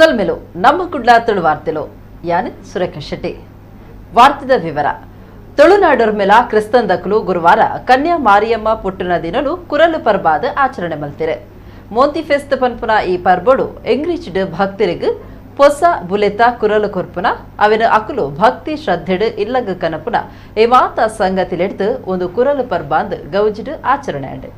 ಸಲ್ಮೆಲು ನಮ್ಮ ಕುಡ್ಲಾ ತುಳು ವಾರ್ತೆಲು ಯಾನ್ ಸುರೇಖ ಶೆಟ್ಟಿ ವಾರ್ತೆದ ವಿವರ ತುಳುನಾಡರ ಮೇಲ ಕ್ರಿಸ್ತಂದಕಲು ಗುರುವಾರ ಕನ್ಯಾ ಮಾರಿಯಮ್ಮ ಪುಟ್ಟನ ದಿನಲು ಕುರಲು ಪರ್ಬಾದ ಆಚರಣೆ ಮಲ್ತಿರೆ ಮೋಂತಿ ಫೆಸ್ಟ್ ಪನ್ಪುನ ಈ ಪರ್ಬಡು ಎಂಗ್ರಿಚ್ಡ್ ಭಕ್ತರಿಗ್ ಪೊಸ ಬುಲೆತ ಕುರಲು ಕೊರ್ಪುನ ಅವಿನ ಅಕುಲು ಭಕ್ತಿ ಶ್ರದ್ಧೆಡ್ ಇಲ್ಲಗ ಕನಪುನ ಈ ಮಾತ ಸಂಗತಿಲೆಡ್ದು ಒಂದು ಕುರಲು ಪರ್ಬಾಂದ್ ಗೌಜಿಡ್ ಆಚರಣೆ ಅಂಡೆ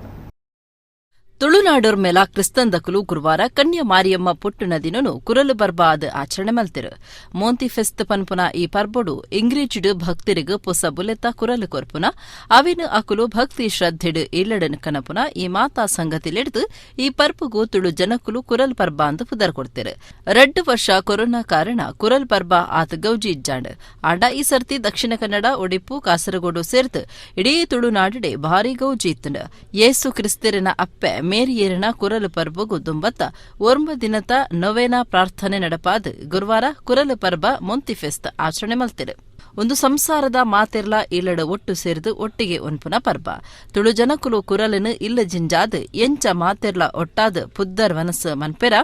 ತುಳುನಾಡರ ಮೇಲ ಕ್ರಿಸ್ತಂದಕಲು ಗುರುವಾರ ಕನ್ಯಾ ಮಾರಿಯಮ್ಮ ಪುಟ್ಟನ ದಿನನು ಕುರಲು ಬರ್ಬಾದ ಆಚರಣೆ ಮಲ್ತಿರು ಮೋಂತಿ ಫೆಸ್ಟ್ ಪನ್ಪುನ ಈ ಪರ್ಬೊಡು ಇಂಗ್ರಿಜ್ಡ್ ಭಕ್ತರಿಗ್ ಪೊಸ ಬುಲೆತ ಕುರಲು ಕೊರ್ಪುನ ಅವಿನ ಅಕುಲು ಭಕ್ತಿ ಶ್ರದ್ಧೆಡ್ ಇಲ್ಲಡನ್ ಕನಪುನ ಈ ಮಾತಾ ಸಂಗತಿಲೆಡ್ದು ಈ ಪರ್ಬುಗು ತುಳು ಜನಕುಲು ಕುರಲ್ ಪರ್ಬಾಂದ್ ಪುದರ್ ಕೊಡ್ತಿರು 2 ವರ್ಷ ಕೊರೋನಾ ಕಾರಣ ಕುರಲ್ ಪರ್ಬ ಆತ ಗೌಜಿ ಇಜ್ಜಾಂಡ್ ಆಂಡ ಈ ಸರ್ತಿ ದಕ್ಷಿಣ ಕನ್ನಡ ಒಡಿಪ್ಪು ಕಾಸರಗೋಡು ಸೇರ್ದು ಇಡೀ ತುಳುನಾಡಿಡೆ ಭಾರಿ ಗೌಜಿ ಇತ್ತಂಡ ಯೇಸು ಕ್ರಿಸ್ತರಿನ ಅಪ್ಪೆ ಮೇರಿಯೇರಿನ ಕುರಲು ಪರ್ಬಗು ದುಂಬತ್ತ 1 ದಿನತ ನೊವೇನಾ ಪ್ರಾರ್ಥನೆ ನಡಪಾದ ಗುರುವಾರ ಕುರಲು ಪರ್ಬ ಮೊಂತಿ ಫೆಸ್ಟ್ ಆಚರಣೆ ಮಲ್ತಿರು ಒಂದು ಸಂಸಾರದ ಮಾತೆರ್ಲ ಇಲ್ಲಡ ಒಟ್ಟು ಸೇರಿದು ಒಟ್ಟಿಗೆ ಒನ್ಪುನ ಪರ್ಬ ತುಳು ಜನಕುಲು ಕುರಲನು ಇಲ್ಲ ಜಿಂಜಾದ್ ಎಂಚ ಮಾತೆರ್ಲ ಒಟ್ಟಾದ ಪುದ್ದರ್ ವನಸ್ ಮನ್ಪೆರ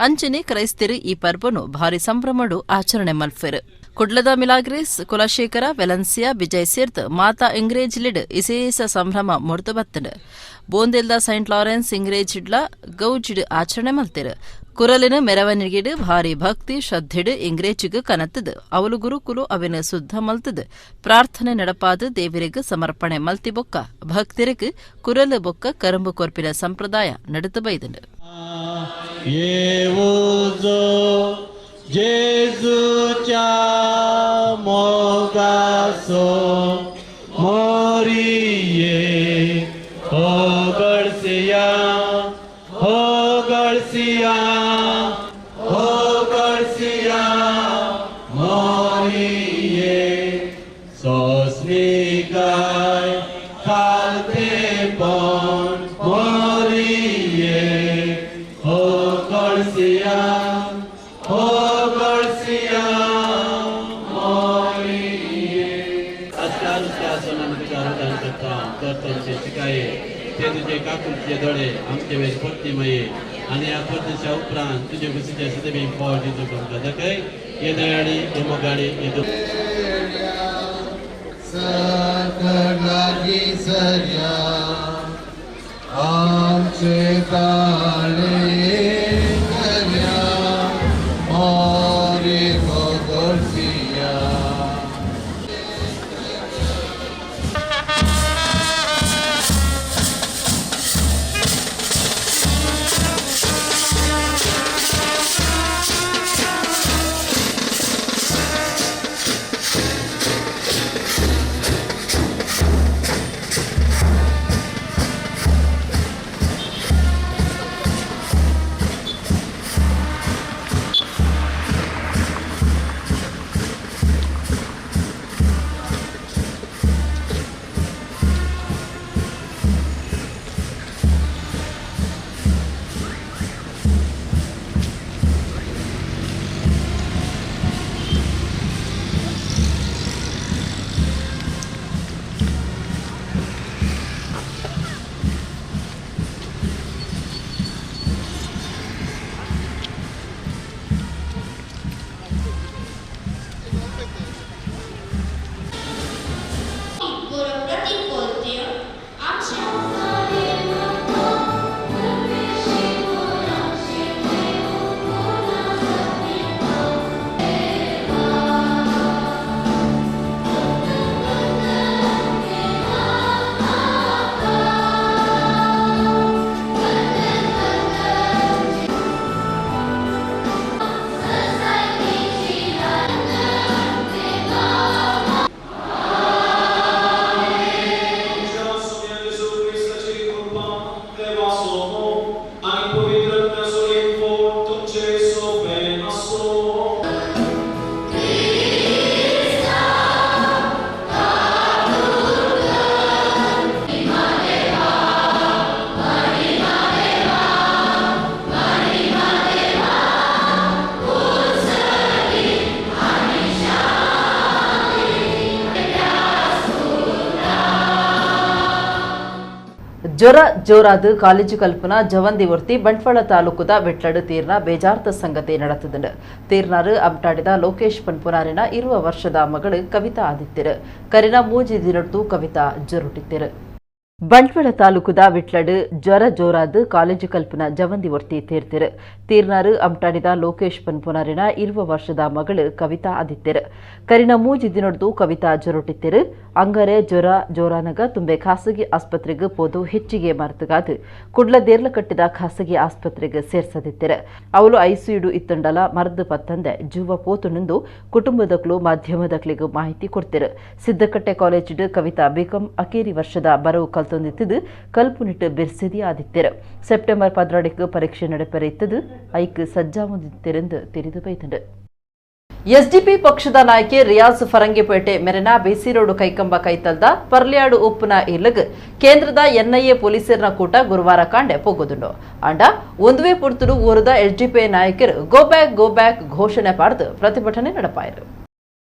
ಅಂಚನೆ ಕ್ರೈಸ್ತರು ಈ ಪರ್ಬನು ಭಾರಿ ಸಂಭ್ರಮಡು ಆಚರಣೆ ಮಲ್ಫೆರು ಕುಡ್ಲದ ಮಿಲಾಗ್ರೇಸ್ ಕುಲಶೇಖರ ವೆಲನ್ಸಿಯಾ ಬಿಜಯ್ ಸೇರ್ತ್ ಮಾತಾ ಇಂಗ್ರೇಜ್ಲಿಡ್ ಇಸೇಸ ಸಂಭ್ರಮ ಮುಡ್ದು ಬತ್ತಂಡ್ ಬೋಂದೆಲ್ದ ಸೈಂಟ್ ಲಾರೆನ್ಸ್ ಇಂಗ್ರೇಜಿಡ್ಲ ಗೌಜಿಡ್ ಆಚರಣೆ ಮಲ್ತಿರು ಕುರಲಿನ ಮೆರವಣಿಗೆಡ್ ಭಾರಿ ಭಕ್ತಿ ಶ್ರದ್ಧೆಡ್ ಇಂಗ್ರೇಜಿಗ್ ಕನತ್ತದ ಅವಲು ಗುರುಕುಲು ಅವಿನ ಸುದ್ದ ಮಲ್ತದ ಪ್ರಾರ್ಥನೆ ನಡಪಾದ ದೇವರಿಗ್ ಸಮರ್ಪಣೆ ಮಲ್ತಿ ಬೊಕ್ಕ ಭಕ್ತರಿಗ್ ಕುರಲು ಬೊಕ್ಕ ಕರಂಬು ಕೊರ್ಪಿನ ಸಂಪ್ರದಾಯ ನಡೆದು ಬೈದಂಡ್ Jezucia mogaso moriye hogarsia hogarsia hogarsia moriye sosnikai kalte pon moriye hogarsia ते तुझे काकुलचे डोळे आमचे वेळ स्फूर्तिमये आणि या स्फूर्तीच्या उपरांत तुझे कुशीचे सदैवी फळ दिसू तुमका जगय ये दयाळी ये मोगाळी ये सकलागी सर्या आमचे काळे कर्या मोरी गोगोसिया ಜ್ವರ ಜೋರಾದ ಕಾಲೇಜು ಕಲ್ಪನಾ ಜವಂದಿ ವರ್ತಿ ಬಂಟ್ವಾಳ ತಾಲೂಕುದ ಬೆಟ್ಲಡು ತೀರ್ನ ಬೇಜಾರ್ತ ಸಂಗತಿ ನಡೆತುಂಡು. ತೀರ್ನಾರು ಅಬ್ಟಾಡಿದ ಲೋಕೇಶ್ ಪನ್ಪುನಾರಿನ 20 ವರ್ಷದ ಮಗಳು ಕವಿತಾ ಆದಿತ್ಯರು ಕರಿನ ಮೂಜಿ ದಿನದ್ದು ಕವಿತಾ ಜೊರುಟಿತ್ತಿರು. ಬಂಟ್ವಾಳ ತಾಲೂಕುದ ವಿಟ್ಲಡು ಜ್ವರ ಜೋರಾದ ಕಾಲೇಜು ಕಲ್ಪನಾ ಜವಂದಿ ವರ್ತಿ ತೀರ್ತಿರು. ತೀರ್ನಾರು ಅಬ್ಟಾಡಿದ ಲೋಕೇಶ್ ಪನ್ಪುನಾರಿನ 20 ವರ್ಷದ ಮಗಳು ಕವಿತಾ ಆದಿತ್ಯರು ಕರಿನ ಮೂಜಿ ದಿನದ್ದು ಕವಿತಾ ಜೊರುಟಿತ್ತಿರು. ಅಂಗರೆ ಜ್ವರ ಜೋರಾನಗ ತುಂಬೆ ಖಾಸಗಿ ಆಸ್ಪತ್ರೆಗೆ ಪೋದು ಹೆಚ್ಚಿಗೆ ಮರ್ತಗಾದು ಕುಡ್ಲ ದೇರ್ಲ ಕಟ್ಟಿದ ಖಾಸಗಿ ಆಸ್ಪತ್ರೆಗೆ ಸೇರ್ಸದಿತ್ತಿರು. ಅವಳು ಐಸಿಯುಡು ಇತ್ತಂಡಲ ಮರ್ದು ಪತ್ತಂದೆ ಜೀವ ಪೋತುನೆಂದು ಕುಟುಂಬದಕ್ಲು ಮಾಧ್ಯಮದಕ್ಲಿಗೂ ಮಾಹಿತಿ ಕೊಡ್ತಿರು. ಸಿದ್ದಕಟ್ಟೆ ಕಾಲೇಜಿಡು ಕವಿತಾ ಬಿಕಾಂ ಅಕೇರಿ ವರ್ಷದ ಬರವು ಕಲ್ತೊಂದಿತ್ತದು ಕಲ್ಪುನಿಟ್ಟು ಬಿರ್ಸಿದಿ ಆದಿತ್ತಿರು. ಸೆಪ್ಟೆಂಬರ್ 12ಕ್ಕೆ ಪರೀಕ್ಷೆ ನಡೆಪೆರಿತ್ತದು ಐಕ್ ಸಜ್ಜಾಮುದಿತ್ತಿರೆಂದು ತಿಳಿದು ಬೈತಂಡು. ಎಸ್ಡಿಪಿ ಪಕ್ಷದ ನಾಯಕಿ ರಿಯಾಜ್ ಫರಂಗಿಪೇಟೆ ಮೆರೆನ ಬೇಸಿರೋಡು ಕೈಕಂಬ ಕೈತಲ್ದ ಪರ್ಲ್ಯಾಡು ಉಪ್ಪುನ ಇಲ್ಲಗ್ ಕೇಂದ್ರದ ಎನ್ಐಎ ಪೊಲೀಸರನ ಕೂಟ ಗುರುವಾರ ಕಾಂಡೆ ಪೋಗುದುಂಡು. ಅಂಡ ಒಂದುವೇ ಪುರ್ತುಡು ಊರದ ಎಸ್ಡಿಪಿ ನಾಯಕರು ಗೋ ಬ್ಯಾಕ್ ಘೋಷಣೆ ಪಾಡ್ದು ಪ್ರತಿಭಟನೆ ನಡೆಪಾಯಿರು.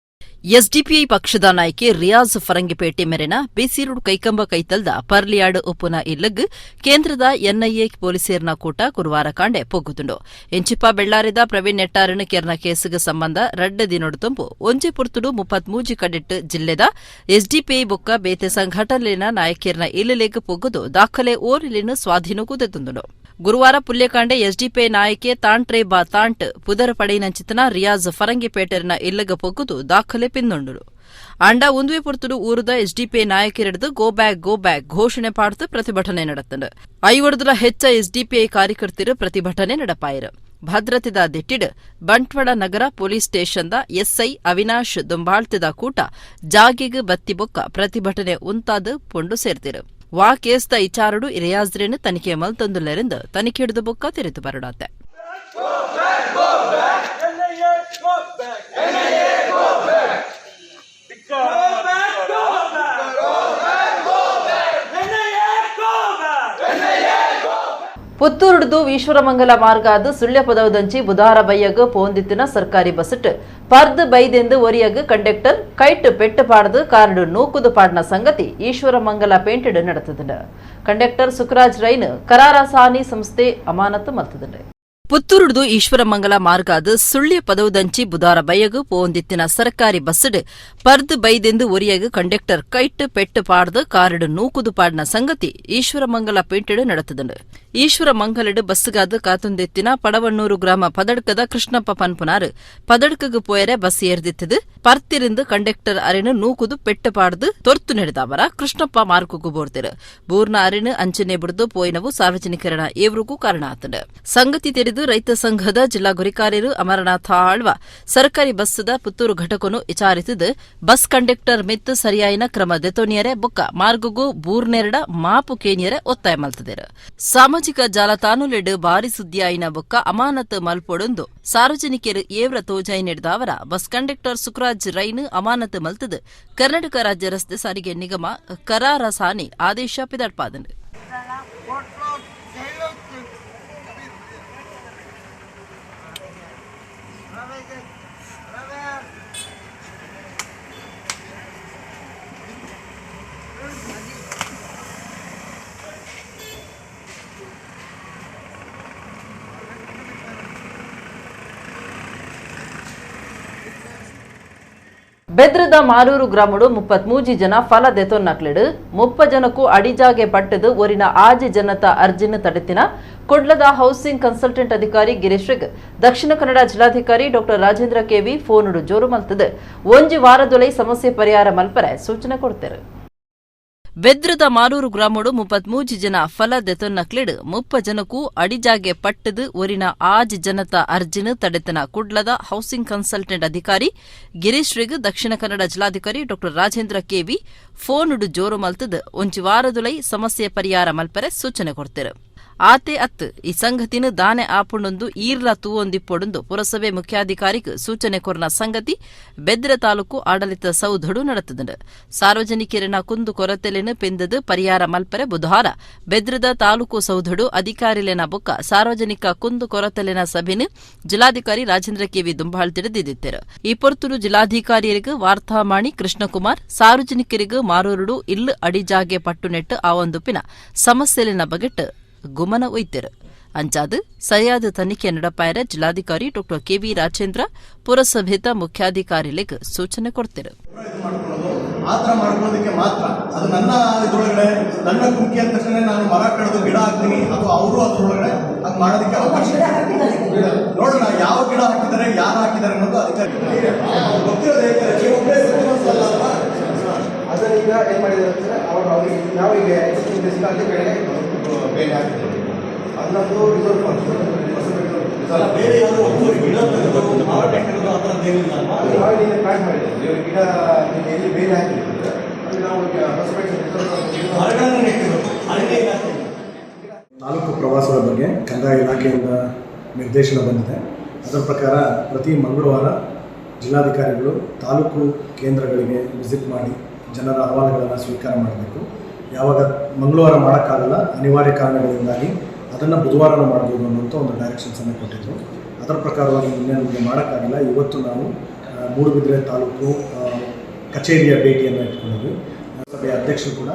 ಎಸ್ಡಿಪಿಐ ಪಕ್ಷದ ನಾಯಕಿ ರಿಯಾಜ್ ಫರಂಗಿಪೇಟೆ ಮೆರೆನ ಬೇಸಿರೋಡು ಕೈಕಂಬ ಕೈತಲ್ದ ಪರ್ಲಿಯಾಡು ಉಪ್ಪುನ ಇಲ್ಲಗ್ ಕೇಂದ್ರದ ಎನ್ಐಎ ಪೊಲೀಸರನ ಕೂಟ ಗುರುವಾರ ಕಾಂಡೆ ಪೊಗ್ಗುದುಂಡು. ಎಂಚಿಪ್ಪ ಬೆಳ್ಳಾರಿದ ಪ್ರವೀಣ್ ನೆಟ್ಟಾರನ ಕೆರ್ನ ಕೇಸಿಗೆ ಸಂಬಂಧ ರಡ್ಡ ದಿನೋಡು ತುಂಬು ಒಂಜೆ ಪುರ್ತುಡು 33 ಕಡೆಟ್ ಜಿಲ್ಲೆದ ಎಸ್ಡಿಪಿಐ ಬೊಕ್ಕ ಬೇತೆ ಸಂಘಟನೆನ ನಾಯಕಿಯರ್ನ ಇಲ್ಲಲೆಗ್ ಪೊಗ್ಗುದು ದಾಖಲೆ ಓರಿಲಿನ ಸ್ವಾಧೀನಕ್ಕೂ ಗುರುವಾರ ಪುಲ್ಯಕಾಂಡೆ ಎಸ್ಡಿಪಿಐ ನಾಯಕೆ ತಾಂಟ್ರೆ ಬಾ ತಾಂಟ್ ಪುದರ ಪಡೆಯಿನಂಚಿತನ ರಿಯಾಜ್ ಫರಂಗಿಪೇಟೆರ್ನ ಇಲ್ಲಗ ಪೊಗ್ಗುದು ದಾಖಲೆ ಪಿಂದೊಂಡು. ಅಂಡ ಒಂದುವೆ ಪುರ್ತುಡು ಊರದ ಎಸ್ಡಿಪಿಐ ನಾಯಕರಿಡ್ದು ಗೋ ಬ್ಯಾಕ್ ಘೋಷಣೆ ಪಾಡ್ದು ಪ್ರತಿಭಟನೆ ನಡೆತಂಡು. 50 ಹೆಚ್ಚ ಎಸ್ಡಿಪಿಐ ಕಾರ್ಯಕರ್ತರು ಪ್ರತಿಭಟನೆ ನಡೆಪಾಯಿರು. ಭದ್ರತೆದ ದಿಟ್ಟಿಡ್ ಬಂಟ್ವಾಳ ನಗರ ಪೊಲೀಸ್ ಸ್ಟೇಷನ್ದ ಎಸ್ಐ ಅವಿನಾಶ್ ದೊಂಬಾಳ್ತಿದ ಕೂಟ ಜಾಗಿಗ್ ಬತ್ತಿ ಬೊಕ್ಕ ಪ್ರತಿಭಟನೆ ಉಂತಾದು ಪೊಂಡು ಸೇರ್ತಿರು. ವಾ ಕೇಸ್ದ ಇಚಾರಡು ರಿಯಾಜ್ರೇನು ತನಿಖೆ ಮಲ್ತೊಂದುಲ್ಲೆರೆಂದು ತನಿಖೆ ಹಿಡಿದು ಬೊಕ್ಕ ತಿರಿತು ಬರಡಾತೆ. ಪುತ್ತೂರುಡ್ದು ಈಶ್ವರಮಂಗಲ ಮಾರ್ಗಾದ ಸುಳ್ಯ ಪದವದಂಚಿ ಬುಧವಾರ ಬೈಯಗ ಪೋಂದಿತ್ತಿನ ಸರ್ಕಾರಿ ಬಸ್ಟ್ ಪರ್ದು ಬೈದೆಂದು ಒರಿಯಗ ಕಂಡಕ್ಟರ್ ಕೈಟ್ ಪೆಟ್ಟು ಪಾಡ್ದು ಕಾರ್ಡು ನೂಕುದು ಪಾಡ್ನ ಸಂಗತಿ ಈಶ್ವರಮಂಗಲ ಪೇಂಟೆಡ್ ನಡೆತುಂಡು. ಕಂಡಕ್ಟರ್ ಸುಖರಾಜ್ ರೈನ್ ಕರಾರಸಾನಿ ಸಂಸ್ಥೆ ಅಮಾನತು ಮಲ್ತುಂಡು. ಪುತ್ತೂರುಡ್ದು ಈಶ್ವರಮಂಗಲ ಮಾರ್ಗಾದ ಸುಳ್ಯ ಪದವದಂಚಿ ಬುಧವಾರ ಬೈಯಗ ಪೋಂದಿತ್ತಿನ ಸರ್ಕಾರಿ ಬಸ್ಡ್ ಪರ್ದು ಬೈದೆಂದು ಒರಿಯಗ ಕಂಡಕ್ಟರ್ ಕೈಟ್ ಪೆಟ್ಟು ಪಾಡ್ದು ಕಾರ್ಡು ನೂಕುದು ಪಾಡ್ನ ಸಂಗತಿ ಈಶ್ವರಮಂಗಲ ಪೇಂಟೆಡ್ ನಡೆತುಂಡು. ಈಶ್ವರಮಂಗಲಡ್ ಬಸ್ಗಾದ ಕಾತುಂದೆತ್ತಿನ ಪಡವಣ್ಣೂರು ಗ್ರಾಮ ಪದಡ್ಕದ ಕೃಷ್ಣಪ್ಪ ಪನ್ಪುನಾರ್ ಪದಡ್ಕಗ್ ಪೋಯರೆ ಬಸ್ ಏರ್ದಿತ್ತದು ಪರ್ತಿರಿಂದ ಕಂಡಕ್ಟರ್ ಅರೆನು ನೂಕುದು ಪೆಟ್ಟು ಪಾಡ್ದು ತೊರ್ತು ನಡೆದವರ ಕೃಷ್ಣಪ್ಪ ಮಾರ್ಕುಗು ಬೋರ್ತಿರು. ಬೂರ್ನ ಅರೆನು ಅಂಚನೆ ಬಿಡ್ದು ಪೋಯಿನವು ಸಾರ್ವಜನಿಕರನ ಏವ್ರಿಗೂ ಕಾರಣ ಆತಂಡು. ಸಂಗತಿ ತಿಳಿದು ರೈತ ಸಂಘದ ಜಿಲ್ಲಾ ಗುರಿಕಾರ್ಯರು ಅಮರನಾಥ ಆಳ್ವ ಸರ್ಕಾರಿ ಬಸ್ದ ಪುತ್ತೂರು ಘಟಕನು ವಿಚಾರಿಸಿದು ಬಸ್ ಕಂಡಕ್ಟರ್ ಮಿತ್ತು ಸರಿಯಾಯಿನ ಕ್ರಮ ದೆತೋನಿಯರೆ ಬೊಕ್ಕ ಮಾರ್ಗುಗು ಬೂರ್ನೆರಡ ಮಾಪು ಕೇನಿಯರೆ ಒತ್ತಾಯ ಮಲ್ತದೇರು. ಸಾಮಾಜಿಕ ಜಾಲತಾಣುಲೆಡ್ ಬಾರಿ ಸುದ್ದಿಯಾಯಿನ ಬೊಕ್ಕ ಅಮಾನತ್ ಮಲ್ಪೊಡೊಂದು ಸಾರ್ವಜನಿಕರು ಏವ್ರ ತೋಜಾಯಿ ನಡೆದವರ ಬಸ್ ಕಂಡಕ್ಟರ್ ಸುಖರಾಜ್ ರೈನ್ ಅಮಾನತ್ ಮಲ್ತದು ಕರ್ನಾಟಕ ರಾಜ್ಯ ರಸ್ತೆ ಸಾರಿಗೆ ನಿಗಮ ಕರಾರಸಾನಿ ಆದೇಶ ಪಿದಡ್ಪಾದನು. ಬೆದ್ರದ ಮಾರೂರು ಗ್ರಾಮಡು 33 ಜನ ಫಲ ದೆತೊನ್ನಕ್ಲೆಡು 30 ಜನಕ್ಕೂ ಅಡಿಜಾಗೆ ಪಟ್ಟದು ಒರಿನ ಆಜಿ ಜನತಾ ಅರ್ಜಿನ ತಡೆತಿನ ಕುಡ್ಲದ ಹೌಸಿಂಗ್ ಕನ್ಸಲ್ಟೆಂಟ್ ಅಧಿಕಾರಿ ಗಿರೀಶ್ರಿಗ್ ದಕ್ಷಿಣ ಕನ್ನಡ ಜಿಲ್ಲಾಧಿಕಾರಿ ಡಾ ರಾಜೇಂದ್ರ ಕೆವಿ ಫೋನುಡು ಜೋರು ಮಲ್ತದು ಒಂಜಿ ವಾರದೊಳೈ ಸಮಸ್ಯೆ ಪರಿಹಾರ ಮಲ್ಪರೆ ಸೂಚನೆ ಕೊಡ್ತಾರೆ. ಬೆದ್ರದ ಮಾರೂರು ಗ್ರಾಮಡು 33 ಜನ ಫಲ ದೆತೊನ್ನಕ್ಲೆಡ್ 30 ಜನಕ್ಕೂ ಅಡಿಜಾಗೆ ಪಟ್ಟದು ಒರಿನ ಆಜ್ ಜನತಾ ಅರ್ಜಿನ ತಡೆತನ ಕುಡ್ಲದ ಹೌಸಿಂಗ್ ಕನ್ಸಲ್ಟೆಂಟ್ ಅಧಿಕಾರಿ ಗಿರೀಶ್ರಿಗ್ ದಕ್ಷಿಣ ಕನ್ನಡ ಜಿಲ್ಲಾಧಿಕಾರಿ ಡಾ ರಾಜೇಂದ್ರ ಕೆವಿ ಫೋನುಡು ಜೋರು ಮಲ್ತದು ಒಂಜಿ ವಾರದೊಳೈ ಸಮಸ್ಯೆ ಪರಿಹಾರ ಮಲ್ಪರೆ ಸೂಚನೆ ಕೊಡ್ತಿರು. ಆತೆ ಅತ್ ಈ ಸಂಗತಿನ ದಾನೆ ಆಪುಂಡೊಂದು ಈರ್ಲ ತೂವೊಂದಿಪ್ಪೊಡೊಂದು ಪುರಸಭೆ ಮುಖ್ಯಾಧಿಕಾರಿಗೆ ಸೂಚನೆ ಕೊರನ ಸಂಗತಿ ಬೆದ್ರ ತಾಲೂಕು ಆಡಳಿತ ಸೌಧಡು ನಡೆತದ ಸಾರ್ವಜನಿಕರನ ಕುಂದು ಕೊರತೆಲೆನ ಪೆಂದದು ಪರಿಹಾರ ಮಲ್ಪರೆ ಬುಧವಾರ ಬೆದ್ರದ ತಾಲೂಕು ಸೌಧಡು ಅಧಿಕಾರಿಲೆನ ಬೊಕ್ಕ ಸಾರ್ವಜನಿಕ ಕುಂದು ಕೊರತೆಲೆನ ಸಭೆನ ಜಿಲ್ಲಾಧಿಕಾರಿ ರಾಜೇಂದ್ರ ಕೆವಿ ದುಂಬಾಳ್ ತಿಳಿದಿದ್ದರು. ಈ ಪೊರ್ತುಲು ಜಿಲ್ಲಾಧಿಕಾರಿಯರಿಗೆ ವಾರ್ತಾಮಾಣಿ ಕೃಷ್ಣಕುಮಾರ್ ಸಾರ್ವಜನಿಕರಿಗೆ ಮಾರೂರುಡು ಇಲ್ಲು ಅಡಿಜಾಗೆ ಪಟ್ಟುನೆಟ್ಟು ಆ ಒಂದುಪಿನ ಸಮಸ್ಯೆಲಿನ ಬಗೆಟ್ ಗುಮನ ಒಯ್ತರು. ಅಂಚಾದು ಸರಿಯಾದ ತನಿಖೆ ನಡಪಾಯರ ಜಿಲ್ಲಾಧಿಕಾರಿ ಡಾ ಕೆವಿ ರಾಜೇಂದ್ರ ಪುರಸಭೆತ ಮುಖ್ಯಾಧಿಕಾರಿಗಳಿಗೆ ಸೂಚನೆ ಕೊಡ್ತಿರು. ಆ ಥರ ಮಾಡ್ಕೊಳ್ಳೋದಕ್ಕೆ ಮಾತ್ರ ಅದು ನನ್ನ ಇದರೊಳಗಡೆ ನನ್ನ ಕುಂಕಿ ಅಂದ ತಕ್ಷಣ ನಾನು ಮರ ಕಳೆದು ಗಿಡ ಹಾಕ್ತೀನಿ ಅಥವಾ ಅವರು ಅದರೊಳಗಡೆ ಅದು ಮಾಡೋದಕ್ಕೆ ಅವಕಾಶ ನೋಡೋಣ ಯಾವ ಗಿಡ ಹಾಕಿದ್ದಾರೆ ಯಾರು ಹಾಕಿದ್ದಾರೆ ಅನ್ನೋದು ಅದಕ್ಕೆ ಗೊತ್ತಿರೋದು. ಅದನ್ನೀಗ ಏನು ಮಾಡಿದ್ದಾರೆ ಅಂದರೆ ಅವ್ರಿಗೆ ನಾವು ಈಗ ಡಿಸ್ಕಾರ್ಡ್ ಕಡೆಗೆ ಬೇರೆ ಹಾಕಿದ್ದೀವಿ. ಅದನ್ನೊಂದು ರಿಸರ್ವ್ ಫಂಡ್ ಬೇರೆ ಯಾರು ಒಬ್ಬರು ಗಿಡ ನಾವೇನಿದೆ ಪ್ಲಾನ್ ಮಾಡಿದ್ದೀವಿ. ಗಿಡ ಎಲ್ಲಿ ಬೇರೆ ಹಾಕಿದ್ದೀವಿ ಅಲ್ಲಿ ನಾವು ತಾಲೂಕು ಪ್ರವಾಸದ ಬಗ್ಗೆ ಕಂದಾಯ ಇಲಾಖೆಯಿಂದ ನಿರ್ದೇಶನ ಬಂದಿದೆ. ಅದರ ಪ್ರಕಾರ ಪ್ರತಿ ಮಂಗಳವಾರ ಜಿಲ್ಲಾಧಿಕಾರಿಗಳು ತಾಲೂಕು ಕೇಂದ್ರಗಳಿಗೆ ವಿಸಿಟ್ ಮಾಡಿ ಜನರ ಅಹವಾಲುಗಳನ್ನು ಸ್ವೀಕಾರ ಮಾಡಬೇಕು. ಯಾವಾಗ ಮಂಗಳವಾರ ಮಾಡೋಕ್ಕಾಗಲ್ಲ ಅನಿವಾರ್ಯ ಕಾರಣಗಳಿಂದಾಗಿ ಅದನ್ನು ಬುಧವಾರನೂ ಮಾಡ್ಬೋದು ಅನ್ನೋಂಥ ಒಂದು ಡೈರೆಕ್ಷನ್ಸನ್ನು ಕೊಟ್ಟಿದ್ದರು. ಅದರ ಪ್ರಕಾರವಾಗಿ ನಮಗೆ ಮಾಡೋಕ್ಕಾಗಿಲ್ಲ. ಇವತ್ತು ನಾವು ಮೂಡುಬಿದಿರೆ ತಾಲೂಕು ಕಚೇರಿಯ ಭೇಟಿಯನ್ನು ಇಟ್ಕೊಂಡಿದ್ವಿ. ಸಭೆಯ ಅಧ್ಯಕ್ಷರು ಕೂಡ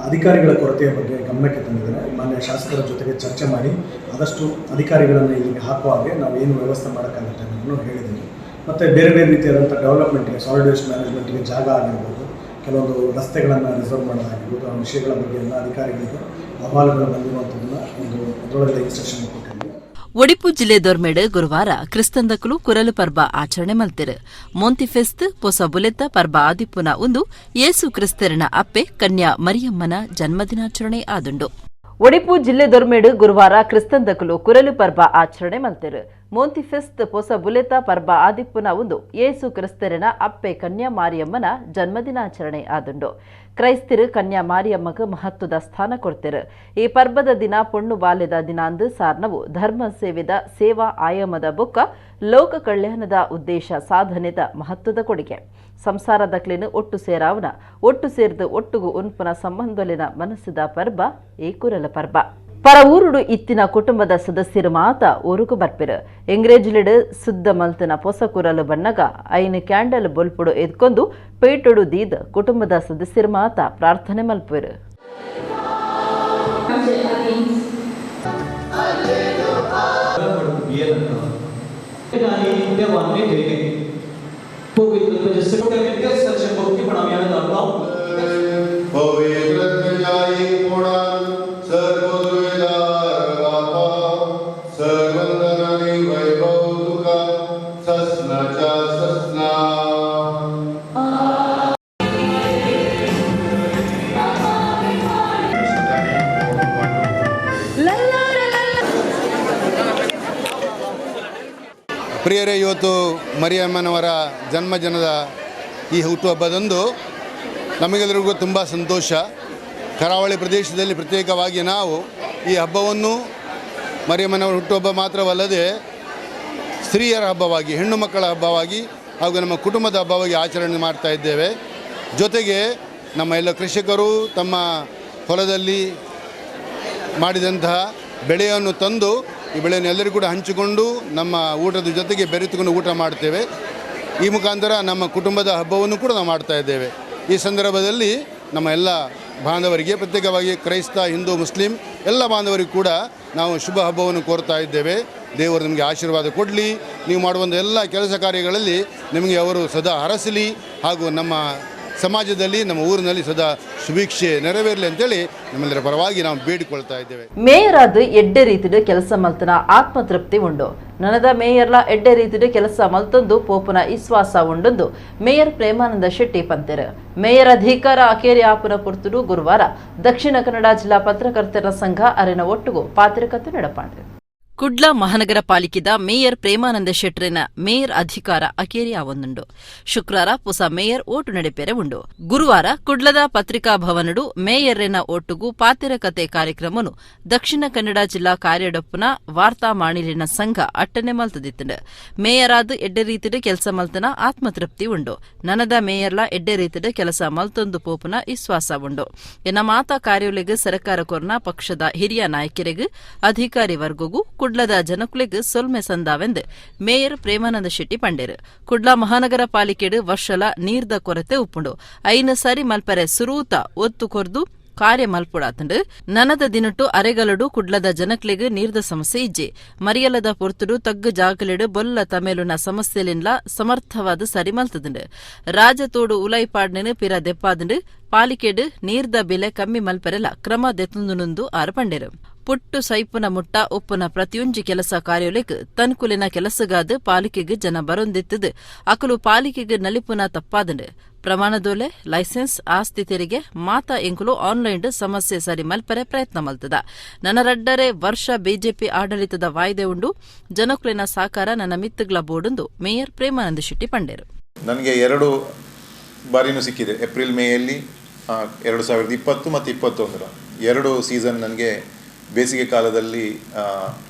ಅಧಿಕಾರಿಗಳ ಕೊರತೆಯ ಬಗ್ಗೆ ಗಮನಕ್ಕೆ ತಂದಿದ್ದಾರೆ. ಮಾನ್ಯ ಶಾಸಕರ ಜೊತೆಗೆ ಚರ್ಚೆ ಮಾಡಿ ಆದಷ್ಟು ಅಧಿಕಾರಿಗಳನ್ನು ಇಲ್ಲಿಗೆ ಹಾಕುವ ಹಾಗೆ ನಾವು ಏನು ವ್ಯವಸ್ಥೆ ಮಾಡೋಕ್ಕಾಗುತ್ತೆ ಅನ್ನೋದನ್ನು ಹೇಳಿದ್ದೀವಿ. ಮತ್ತು ಬೇರೆ ಬೇರೆ ರೀತಿಯಾದಂಥ ಡೆವಲಪ್ಮೆಂಟ್ಗೆ ಸಾಲಿಡ್ ವೇಸ್ಟ್ ಮ್ಯಾನೇಜ್ಮೆಂಟ್ಗೆ ಜಾಗ ಆಗಿರ್ಬೋದು, ಕೆಲವೊಂದು ರಸ್ತೆಗಳನ್ನು ರಿಸರ್ವ್ ಮಾಡೋದಾಗಿರ್ಬೋದು, ಆ ವಿಷಯಗಳ ಬಗ್ಗೆ ಎಲ್ಲ ಅಧಿಕಾರಿಗಳಿಗೆ ಅಹವಾಲುಗಳು ಬಂದಿರುವಂಥದ್ದನ್ನು ಒಂದು ಅದರೊಳಗೆ ಇನ್ಸ್ಟ್ರಕ್ಷನ್ ಕೊಟ್ಟಿದ್ದೀವಿ. ಒಡಿಪು ಜಿಲ್ಲೆ ದೊರ್ಮೆಡ್ ಗುರುವಾರ ಕ್ರಿಸ್ತಂದಕುಲು ಕುರಲು ಪರ್ಬ ಆಚರಣೆ ಮಲ್ತಿರು. ಮೋಂತಿಫೆಸ್ತ್ ಪೊಸ ಬುಲೆತ್ತ ಪರ್ಬ ಆದಿಪ್ಪುನ ಒಂದು ಯೇಸು ಕ್ರಿಸ್ತರನ ಅಪ್ಪೆ ಕನ್ಯಾ ಮರಿಯಮ್ಮನ ಜನ್ಮದಿನಾಚರಣೆ ಆದುಂಡು. ಒಡಿಪು ಜಿಲ್ಲೆ ದೊರ್ಮೆಡ್ ಗುರುವಾರ ಕ್ರಿಸ್ತಂದಕುಲು ಕುರಲು ಪರ್ಬ ಆಚರಣೆ ಮಲ್ತಿರು. ಮೋಂತಿಫೆಸ್ತ್ ಪೊಸ ಬುಲೆತ ಪರ್ಬ ಆದಿಪ್ಪುನ ಒಂದು ಯೇಸು ಕ್ರಿಸ್ತರನ ಅಪ್ಪೆ ಕನ್ಯಾ ಮಾರಿಯಮ್ಮನ ಜನ್ಮದಿನಾಚರಣೆ ಆದುಂಡು. ಕ್ರೈಸ್ತರು ಕನ್ಯಾ ಮಾರಿಯಮ್ಮಗ ಮಹತ್ವದ ಸ್ಥಾನ ಕೊಡ್ತಿರು. ಈ ಪರ್ಬದ ದಿನ ಪೊಣ್ಣು ಬಾಲ್ಯದ ದಿನಾಂದು ಸಾರ್ನವು ಧರ್ಮ ಸೇವೆದ ಸೇವಾ ಆಯಾಮದ ಬೊಕ್ಕ ಲೋಕ ಕಲ್ಯಾಣದ ಉದ್ದೇಶ ಸಾಧನೆದ ಮಹತ್ವದ ಕೊಡುಗೆ. ಸಂಸಾರದಕ್ಲಿನ ಒಟ್ಟು ಸೇರಾವನ ಒಟ್ಟು ಸೇರ್ದು ಒಟ್ಟುಗು ಉನ್ಪುನ ಸಂಬಂಧಲಿನ ಮನಸ್ಸಿದ ಪರ್ಬ ಈ ಕುರಲ ಪರ್ಬ. ಪರ ಊರುಡು ಇತ್ತಿನ ಕುಟುಂಬದ ಸದಸ್ಯರು ಮಾತ ಊರುಗು ಬರ್ಪಿರು. ಎಂಗ್ರೇಜ್ಲಿಡ್ ಸುದ್ದ ಮಲ್ತಿನ ಪೊಸ ಕುರಲು ಬಣ್ಣಗ ಐನು ಕ್ಯಾಂಡಲ್ ಬೊಲ್ಪುಡು ಎದ್ಕೊಂಡು ಪೇಟೊಡು ದೀದ್ ಕುಟುಂಬದ ಸದಸ್ಯರು ಮಾತ ಪ್ರಾರ್ಥನೆ ಮಲ್ಪಿರು. ಪ್ರಿಯರೇ, ಇವತ್ತು ಮರಿಯಮ್ಮನವರ ಜನ್ಮದಿನದ ಈ ಹುಟ್ಟುಹಬ್ಬದಂದು ನಮಗೆಲ್ಲರಿಗೂ ತುಂಬ ಸಂತೋಷ. ಕರಾವಳಿ ಪ್ರದೇಶದಲ್ಲಿ ಪ್ರತ್ಯೇಕವಾಗಿ ನಾವು ಈ ಹಬ್ಬವನ್ನು ಮರಿಯಮ್ಮನವರ ಹುಟ್ಟುಹಬ್ಬ ಮಾತ್ರವಲ್ಲದೆ ಸ್ತ್ರೀಯರ ಹಬ್ಬವಾಗಿ, ಹೆಣ್ಣು ಮಕ್ಕಳ ಹಬ್ಬವಾಗಿ ಹಾಗೂ ನಮ್ಮ ಕುಟುಂಬದ ಹಬ್ಬವಾಗಿ ಆಚರಣೆ ಮಾಡ್ತಾ ಇದ್ದೇವೆ. ಜೊತೆಗೆ ನಮ್ಮ ಎಲ್ಲ ಕೃಷಿಕರು ತಮ್ಮ ಹೊಲದಲ್ಲಿ ಮಾಡಿದಂತಹ ಬೆಳೆಯನ್ನು ತಂದು ಈ ಬೆಳೆಯನ್ನು ಎಲ್ಲರಿಗೂ ಕೂಡ ಹಂಚಿಕೊಂಡು ನಮ್ಮ ಊಟದ ಜೊತೆಗೆ ಬೆರೆತುಕೊಂಡು ಊಟ ಮಾಡ್ತೇವೆ. ಈ ಮುಖಾಂತರ ನಮ್ಮ ಕುಟುಂಬದ ಹಬ್ಬವನ್ನು ಕೂಡ ನಾವು ಮಾಡ್ತಾ ಇದ್ದೇವೆ. ಈ ಸಂದರ್ಭದಲ್ಲಿ ನಮ್ಮ ಎಲ್ಲ ಬಾಂಧವರಿಗೆ, ಪ್ರತ್ಯೇಕವಾಗಿ ಕ್ರೈಸ್ತ, ಹಿಂದೂ, ಮುಸ್ಲಿಂ ಎಲ್ಲ ಬಾಂಧವರಿಗೂ ಕೂಡ ನಾವು ಶುಭ ಹಬ್ಬವನ್ನು ಕೋರ್ತಾ ಇದ್ದೇವೆ. ದೇವರು ನಿಮಗೆ ಆಶೀರ್ವಾದ ಕೊಡಲಿ. ನೀವು ಮಾಡುವಂಥ ಎಲ್ಲ ಕೆಲಸ ಕಾರ್ಯಗಳಲ್ಲಿ ನಿಮಗೆ ಅವರು ಸದಾ ಹರಸಲಿ ಹಾಗೂ ನಮ್ಮ ಸಮಾಜದಲ್ಲಿ, ನಮ್ಮ ಊರಿನಲ್ಲಿ ಸದಾ ಸುಭಿಕ್ಷೆ ನೆರವೇರಲಿ ಅಂತೇಳಿ ನಮ್ಮೆಲ್ಲರ ಪರವಾಗಿ ನಾವು ಬೇಡಿಕೊಳ್ತಾ ಇದ್ದೇವೆ. ಮೇಯರಾದ ಎಡ್ಡೆ ರೀತಿಯ ಕೆಲಸ ಮಲ್ತನ ಆತ್ಮತೃಪ್ತಿ ಉಂಡು. ನನದ ಮೇಯರ್ಲ ಎಡ್ಡೆ ರೀತಿಯ ಕೆಲಸ ಮಲ್ತೊಂದು ಪೋಪುನ ವಿಶ್ವಾಸ ಉಂಡೊಂದು ಮೇಯರ್ ಪ್ರೇಮಾನಂದ ಶೆಟ್ಟಿ ಪಂತೆರು. ಮೇಯರ್ ಅಧಿಕಾರ ಅಕೇರಿ ಆಪುನ ಪುರ್ತುಡು ಗುರುವಾರ ದಕ್ಷಿಣ ಕನ್ನಡ ಜಿಲ್ಲಾ ಪತ್ರಕರ್ತರ ಸಂಘ ಅರಿನ ಒಟ್ಟುಗು ಪಾತ್ರಕತೆ ನಡಪಾಂಡೆ. ಕುಡ್ಲ ಮಹಾನಗರ ಪಾಲಿಕೆದ ಮೇಯರ್ ಪ್ರೇಮಾನಂದ ಶೆಟ್ರಿನ ಮೇಯರ್ ಅಧಿಕಾರ ಅಕೇರಿ ಆವೊಂದುಂಡು. ಶುಕ್ರವಾರ ಪುಸ ಮೇಯರ್ ಓಟು ನಡೆಪೆರೆ ಉಂಡು. ಗುರುವಾರ ಕುಡ್ಲದ ಪತ್ರಿಕಾ ಭವನಡು ಮೇಯರ್ನ ಓಟುಗು ಪಾತಿರ ಕತೆ ಕಾರ್ಯಕ್ರಮನು ದಕ್ಷಿಣ ಕನ್ನಡ ಜಿಲ್ಲಾ ಕಾರ್ಯಡಪ್ಪುನ ವಾರ್ತಾ ಮಾಣಿಲಿನ ಸಂಘ ಅಟ್ಟನೆ ಮಲ್ತದಿತ್ತಂಡು. ಮೇಯರಾದ ಎಡ್ಡೆ ರೀತಿಡು ಕೆಲಸ ಮಲ್ತನ ಆತ್ಮತೃಪ್ತಿ ಉಂಡು. ನನದ ಮೇಯರ್ಲ ಎಡ್ಡೆ ರೀತಿಡು ಕೆಲಸ ಮಲ್ತೊಂದು ಪೋಪುನ ವಿಶ್ವಾಸ ಉಂಡು. ಎನ್ನ ಮಾತಾ ಕಾರ್ಯಗಳಿಗೆ ಸರ್ಕಾರ ಕೊರ್ನ ಪಕ್ಷದ ಹಿರಿಯ ನಾಯಕರಿಗೆ ಅಧಿಕಾರಿ ವರ್ಗಗೂ ಕುಡ್ಲದ ಜನಕುಲಿಗೆ ಸೊಲ್ಮೆ ಸಂದಾವೆಂದು ಮೇಯರ್ ಪ್ರೇಮಾನಂದ ಶೆಟ್ಟಿ ಪಂಡೇರು. ಕುಡ್ಲ ಮಹಾನಗರ ಪಾಲಿಕೆಡು ವರ್ಷಲ ನೀರ್ದ ಕೊರತೆ ಉಪ್ಪುಂಡು. ಐನ ಸರಿ ಮಲ್ಪರೆ ಸುರೂತ ಒತ್ತು ಕೊರ್ದು ಕಾರ್ಯ ಮಲ್ಪುಡಾತಂಡು. ನನದ ದಿನಟ್ಟು ಅರೆಗಲಡು ಕುಡ್ಲದ ಜನಕ್ಲಿಗೆ ನೀರ್ದ ಸಮಸ್ಯೆ ಇಜ್ಜೆ. ಮರಿಯಲದ ಪೊರ್ತುಡು ತಗ್ಗು ಜಾಗಲಿಡು ಬೊಲ್ಲ ತಮೇಲುನ ಸಮಸ್ಯೆಲಿನ್ಲ ಸಮರ್ಥವಾದ ಸರಿ ಮಲ್ತದುಂಡು. ರಾಜತೋಡು ಉಲೈಪಾಡ್ನೆನು ಪಿರ ದೆಪ್ಪಾದುಂಡು. ಪಾಲಿಕೆಡು ನೀರ್ದ ಬೆಲೆ ಕಮ್ಮಿ ಮಲ್ಪರೆಲ ಕ್ರಮ ದೆತ್ತುಂದುನುಂದು ಆರು ಪಂಡೇರು. ಪುಟ್ಟು ಸೈಪುನ ಮುಟ್ಟ ಉಪ್ಪುನ ಪ್ರತಿಯೊಂಜಿ ಕೆಲಸ ಕಾರ್ಯೊಲೆಗ್ ತನ್ಕುಲಿನ ಕೆಲಸಗಾದ ಪಾಲಿಕೆಗೆ ಜನ ಬರೊಂದಿತ್ತದು ಅಕಲು ಪಾಲಿಕೆಗೆ ನಲಿಪುನ ತಪ್ಪಾದುಂಡು. ಪ್ರಮಾಣದೋಲೆ ಲೈಸೆನ್ಸ್ ಆಸ್ತಿ ತೆರಿಗೆ ಮಾತಾ ಎಂಕುಲು ಆನ್ಲೈನ್ ಸಮಸ್ಯೆ ಸರಿ ಮಲ್ಪರೆ ಪ್ರಯತ್ನ ಮಲ್ತದ. ನನ್ನ ರಡ್ಡರೆ ವರ್ಷ ಬಿಜೆಪಿ ಆಡಳಿತದ ವಾಯ್ದೆ ಉಂಡು. ಜನಕುಲಿನ ಸಾಕಾರ ನನ್ನ ಮಿತ್ತುಗಳ ಬೋರ್ಡುಂದು ಮೇಯರ್ ಪ್ರೇಮಾನಂದ ಶೆಟ್ಟಿ ಪಂಡೇರು. ನನಗೆ 2 ಬಾರಿನೂ ಸಿಕ್ಕಿದೆ. ಏಪ್ರಿಲ್ ಮೇಯಲ್ಲಿ 2020 ಮತ್ತು 2021 2 ಸೀಸನ್ ನನಗೆ ಬೇಸಿಗೆ ಕಾಲದಲ್ಲಿ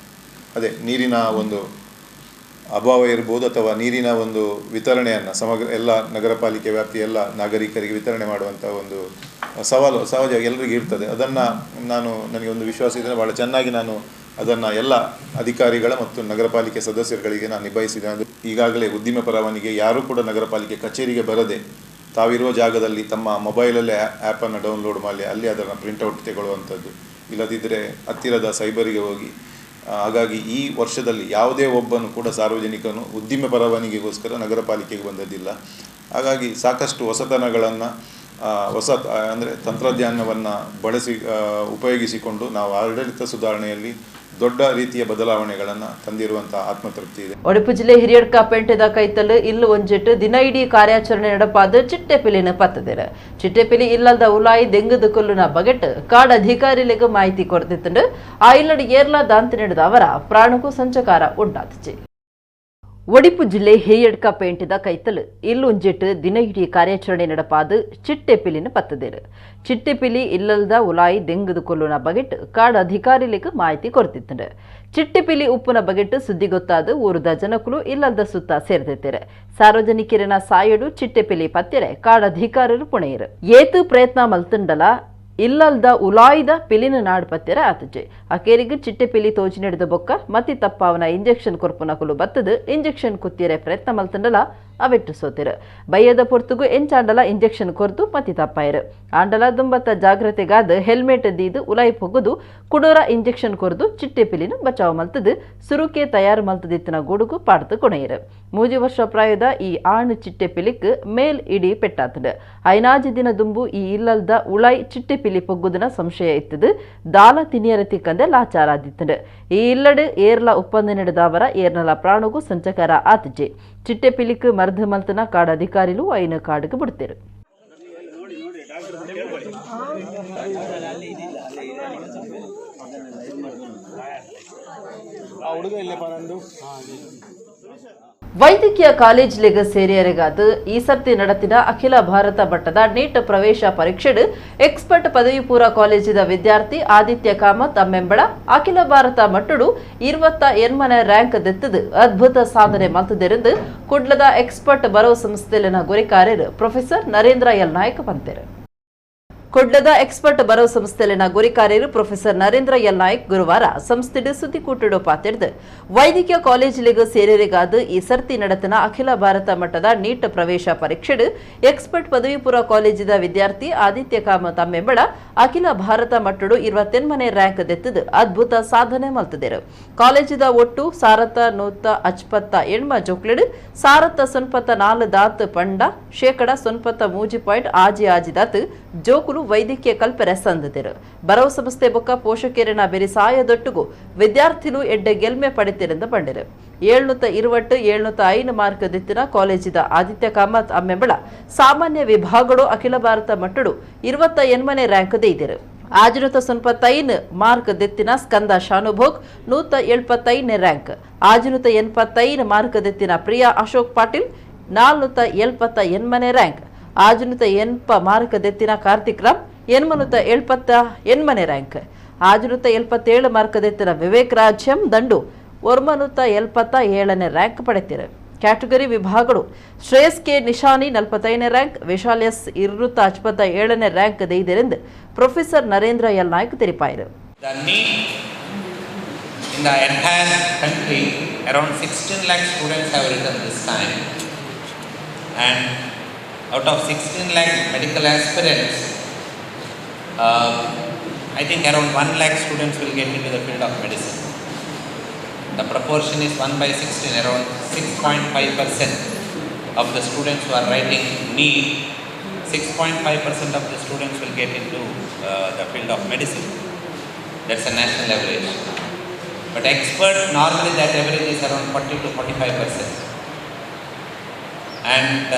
ನೀರಿನ ಒಂದು ಅಭಾವ ಇರ್ಬೋದು ಅಥವಾ ನೀರಿನ ಒಂದು ವಿತರಣೆಯನ್ನು ಸಮಗ್ರ ಎಲ್ಲ ನಗರ ಪಾಲಿಕೆ ವ್ಯಾಪ್ತಿಯ ಎಲ್ಲ ನಾಗರಿಕರಿಗೆ ವಿತರಣೆ ಮಾಡುವಂಥ ಒಂದು ಸವಾಲು ಸಹಜವಾಗಿ ಎಲ್ಲರಿಗೂ ಇರ್ತದೆ. ಅದನ್ನು ನನಗೆ ಒಂದು ವಿಶ್ವಾಸ ಇದೆ, ಭಾಳ ಚೆನ್ನಾಗಿ ನಾನು ಅದನ್ನು ಎಲ್ಲ ಅಧಿಕಾರಿಗಳ ಮತ್ತು ನಗರ ಪಾಲಿಕೆ ಸದಸ್ಯರುಗಳಿಗೆ ನಾನು ನಿಭಾಯಿಸಿದೆ. ಅದು ಈಗಾಗಲೇ ಉದ್ದಿಮೆ ಪರವಾನಿಗೆ ಯಾರೂ ಕೂಡ ನಗರ ಪಾಲಿಕೆ ಕಚೇರಿಗೆ ಬರದೆ ತಾವಿರುವ ಜಾಗದಲ್ಲಿ ತಮ್ಮ ಮೊಬೈಲಲ್ಲೇ ಆ್ಯಪನ್ನು ಡೌನ್ಲೋಡ್ ಮಾಡಿ ಅಲ್ಲಿ ಅದನ್ನು ಪ್ರಿಂಟೌಟ್ ತೆಗೊಳ್ಳುವಂಥದ್ದು, ಇಲ್ಲದಿದ್ದರೆ ಹತ್ತಿರದ ಸೈಬರಿಗೆ ಹೋಗಿ. ಹಾಗಾಗಿ ಈ ವರ್ಷದಲ್ಲಿ ಯಾವುದೇ ಒಬ್ಬನು ಕೂಡ ಸಾರ್ವಜನಿಕನು ಉದ್ದಿಮೆ ಪರವಾನಿಗೆಗೋಸ್ಕರ ನಗರ ಪಾಲಿಕೆಗೆ ಬಂದದ್ದಿಲ್ಲ. ಹಾಗಾಗಿ ಸಾಕಷ್ಟು ಹೊಸತನಗಳನ್ನು ಅಂದರೆ ತಂತ್ರಜ್ಞಾನವನ್ನು ಉಪಯೋಗಿಸಿಕೊಂಡು ನಾವು ಆಡಳಿತ ಸುಧಾರಣೆಯಲ್ಲಿ ದೊಡ್ಡ ರೀತಿಯ ಬದಲಾವಣೆಗಳನ್ನು ತಂದಿರುವಂತಹ ಆತ್ಮತೃಪ್ತಿ ಇದೆ. ಉಡುಪಿ ಜಿಲ್ಲೆ ಹಿರಿಯಡ್ಕ ಪೇಂಟೆದ ಕೈತಲು ಇಲ್ಲು ಒಂಜೆಟ್ಟು ದಿನ ಇಡೀ ಕಾರ್ಯಾಚರಣೆ ನಡಪಾದ ಚಿಟ್ಟೆಪಿಲಿನ ಪತ್ತದಿರ. ಚಿಟ್ಟೆಪಿಲಿ ಇಲ್ಲದ ಉಲಾಯಿ ದೆಂಗದ ಕೊಲ್ಲುನ ಬಗೆಟ್ ಕಾಡ್ ಅಧಿಕಾರಿಗಳಿಗೆ ಮಾಹಿತಿ ಕೊಡ್ತಿತ್ತಂಡು. ಆ ಇಲ್ಲಡಿ ಏರ್ಲಾ ದಾಂತಿ ನಡೆದ ಅವರ ಪ್ರಾಣಕ್ಕೂ ಸಂಚಕಾರ ಉಂಟಾತಿಚೆ. ಒಡಿಪು ಜಿಲ್ಲೆ ಹಿರಿಯಡ್ಕ ಪೇಂಟಿದ ಕೈತಲು ಇಲ್ಲೊಂಜೆಟ್ಟು ದಿನ ಇಡೀ ಕಾರ್ಯಾಚರಣೆ ನಡಪಾದು ಚಿಟ್ಟೆಪಿಲಿನ ಪತ್ತದೇರು. ಚಿಟ್ಟೆಪಿಲಿ ಇಲ್ಲದ ಉಲಾಯಿ ದೆಂಗದು ಕೊಲ್ಲುನ ಬಗೆಟ್ ಕಾಡ್ ಅಧಿಕಾರಿಗಳಿಗೆ ಮಾಹಿತಿ ಕೊಡ್ತಿತ್ತಂಡು. ಚಿಟ್ಟೆಪಿಲಿ ಉಪ್ಪುನ ಬಗೆಟ್ ಸುದ್ದಿ ಗೊತ್ತಾದ ಊರದ ಜನಕುಲು ಇಲ್ಲದ ಸುತ್ತ ಸೇರ್ತಿದ್ದಾರೆ. ಸಾರ್ವಜನಿಕರಿನ ಸಾಯಡು ಚಿಟ್ಟೆಪಿಲಿ ಪತ್ತೆರೆ ಕಾಡ್ ಅಧಿಕಾರಿಗಳು ಪುಣೆಯರು ಏತು ಪ್ರಯತ್ನ ಮಲ್ತುಂಡಲ ಇಲ್ಲಲ್ದ ಉಲಾಯ್ದ ಪಿಲಿನ ನಾಡ್ ಪತ್ತೆರ ಆತಜೆ. ಅಕೇರಿಗೆ ಚಿಟ್ಟೆ ಪಿಲಿ ತೋಜಿ ನಡೆದ ಬೊಕ್ಕ ಮತ್ತಿ ತಪ್ಪಾವನ ಇಂಜೆಕ್ಷನ್ ಕೊರ್ಪುನ ಕುಲು ಬತ್ತದು ಇಂಜೆಕ್ಷನ್ ಕುತ್ತಿರೆ ಪ್ರಯತ್ನ ಮಲ್ತಂಡಲ ಅವೆಟ್ಟು ಸೋತಿರು. ಬಯ್ಯದ ಪೊರ್ತುಗು ಎಂಚಾಂಡಲ ಇಂಜೆಕ್ಷನ್ ಕೊರ್ದು ಮತ್ತಿ ತಪ್ಪಾಯಿರು. ಆಂಡಲ ದುಂಬತ್ತ ಜಾಗ್ರತೆಗಾದ ಹೆಲ್ಮೆಟ್ ದೀದು ಉಲಾಯಿ ಪೊಗುದು ಕುಡೋರ ಇಂಜೆಕ್ಷನ್ ಕೊರ್ದು ಚಿಟ್ಟೆ ಪಿಲಿನ ಬಚಾವ್ ಮಲ್ತದು ಸುರುಕೆ ತಯಾರು ಮಲ್ತದಿತ್ತಿನ ಗೂಡುಗು ಪಾಡ್ತು ಕೊನೆಯಿರು. 3 ವರ್ಷ ಪ್ರಾಯದ ಈ ಆಣ್ ಚಿಟ್ಟೆ ಪಿಲಿಕ್ ಮೇಲ್ ಇಡೀ ಪೆಟ್ಟಾತಡು. ಐನಾಜಿ ದಿನ ದುಂಬು ಈ ಇಲ್ಲಲ್ದ ಉಳಾಯಿ ಚಿಟ್ಟೆ ಪಿಲಿ ಪೊಗ್ಗುದನ ಸಂಶಯ ಇತ್ತದು. ದಾಲ ತಿನಿಯರ ತಿಕ್ಕಂದೆ ಲಾಚಾರಾದಿತ್ತಂಡು. ಈ ಇಲ್ಲಡು ಏರ್ಲ ಒಪ್ಪಂದ ನಡೆದವರ ಏರ್ನಲ ಪ್ರಾಣಗೂ ಸಂಚಕಾರ ಆತಜೆ. ಚಿಟ್ಟೆ ಪಿಲಿಕ್ ಮರ್ದ ಮಲ್ತನ ಕಾಡ್ ಅಧಿಕಾರಿಲು ಐನ ಕಾಡಿಗೆ ಬಿಡ್ತೇರು. ವೈದ್ಯಕೀಯ ಕಾಲೇಜಿಗೆ ಸೇರಿಯರಿಗಾದ ಈ ಸರ್ತಿ ನಡೆತಿನ ಅಖಿಲ ಭಾರತ ಮಟ್ಟದ ನೀಟ್ ಪ್ರವೇಶ ಪರೀಕ್ಷೆಡು ಎಕ್ಸ್ಪರ್ಟ್ ಪದವಿ ಪೂರ್ವ ಕಾಲೇಜಿದ ವಿದ್ಯಾರ್ಥಿ ಆದಿತ್ಯ ಕಾಮತ್ ಅಮ್ಮೆಂಬಳ ಅಖಿಲ ಭಾರತ ಮಟ್ಟಡು 28ನೇ ರ್ಯಾಂಕ್ ದೆತ್ತದು ಅದ್ಭುತ ಸಾಧನೆ ಮಲ್ತದೆರೆಂದು ಕುಡ್ಲದ ಎಕ್ಸ್ಪರ್ಟ್ ಬರೋ ಸಂಸ್ಥೆಲಿನ ಗುರಿಕಾರ್ಯರು ಪ್ರೊಫೆಸರ್ ನರೇಂದ್ರ ಎಲ್ ನಾಯಕ್ ಪಂತೇರು. ಕುಡ್ಲದ ಎಕ್ಸ್ಪರ್ಟ್ ಬರೋ ಸಂಸ್ಥೆಲಿನ ಗುರಿಕಾರ್ಯರು ಪ್ರೊಫೆಸರ್ ನರೇಂದ್ರ ಎಲ್ ನಾಯಕ್ ಗುರುವಾರ ಸಂಸ್ಥೆಡು ಸುದ್ದಿಕೂಟಡು ಪಾತೆರ್ದು ವೈದ್ಯಕೀಯ ಕಾಲೇಜಿಗೆ ಸೇರಿಯರಿಗಾದ ಈ ಸರ್ತಿ ನಡೆತನ ಅಖಿಲ ಭಾರತ ಮಟ್ಟದ ನೀಟ್ ಪ್ರವೇಶ ಪರೀಕ್ಷೆಡು ಎಕ್ಸ್ಪರ್ಟ್ ಪದವಿ ಪೂರ್ವ ಕಾಲೇಜಿದ ವಿದ್ಯಾರ್ಥಿ ಆದಿತ್ಯ ಕಾಮತ್ ಅಮ್ಮೆಂಬಳ ಅಖಿಲ ಭಾರತ ಮಟ್ಟಡು 28ನೇ ರ್ಯಾಂಕ್ ದೆತ್ತದು ಅದ್ಭುತ ಸಾಧನೆ ಮಲ್ತದೇರು. ಕಾಲೇಜಿದ ಒಟ್ಟು ಸಾರತ 158 ಜೋಕ್ಲೆಡು ಸಾರತ 94 ದಾತ್ ಪಂಡ ಶೇಕಡ 93 ಆಜಿ ದಾತ್ ಜೋಕುಲು ವೈದ್ಯಕೀಯ ಕಲ್ಪರೆ ಸಂದತಿರು. ಬರವ ಸಂಸ್ಥೆ ಬೊಕ್ಕ ಪೋಷಕರಿನ ಬೆರಿಸಾಯದೊಟ್ಟುಗು ವಿದ್ಯಾರ್ಥಿಲು ಎಡ್ಡೆ ಗೆಲ್ಮೆ ಪಡಿತಿರೆಂದು ಬಂಡಿರು. 720 ಮಾರ್ಕ್ ದಿತ್ತಿನ ಕಾಲೇಜಿದ ಆದಿತ್ಯ ಕಾಮತ್ ಅಮ್ಮೆಂಬಳ ಸಾಮಾನ್ಯ ವಿಭಾಗಗಳು ಅಖಿಲ ಭಾರತ ಮಟ್ಟಡು 28ನೇ ರ್ಯಾಂಕ್ ದೈದಿರು. ಆಜುನುತ ಸೊನ್ಪತ್ತೈನ್ ಮಾರ್ಕ್ ದೆತ್ತಿನ ಸ್ಕಂದ ಶಾನುಭೋಗ್ 175 ರ್ಯಾಂಕ್. ಆಜುನುತ 85 ಮಾರ್ಕ್ ದೆತ್ತಿನ ಪ್ರಿಯಾ ಅಶೋಕ್ ಪಾಟೀಲ್ 478 ರ್ಯಾಂಕ್. ಆಜುನುತ 80 ಮಾರ್ಕ್ ದೆತ್ತಿನ ಕಾರ್ತಿಕ್ ರಾಮ್ 878 ರ್ಯಾಂಕ್. ಆಜುನುತ 77 ಮಾರ್ಕ್ ದೆತ್ತಿನ ವಿವೇಕ್ ರಾಜ್ಯಂ ದಂಡು 477 ರ್ಯಾಂಕ್ ಪಡೆತಿರು. ಕ್ಯಾಟಗರಿ ವಿಭಾಗಗಳು Shreyas K Nishani 45 rank, Vishal S 257 rank ದೆಯ್ದೆರೆಂದು ಪ್ರೊಫೆಸರ್ ನರೇಂದ್ರ ಎಲ್ ನಾಯ್ಕ್ ತಿಳಿಪಾಯಿರು. The need in the entire country, around 16 lakh students have written this time, and out of 16 lakh medical aspirants, I think around 1 lakh students will get into the field of medicine. The proportion is 1/16, around 6.5% of the students who are writing NEET, 6.5% of the students will get into the field of medicine. That's a national average. But expert, normally that average is around 40 to 45%. And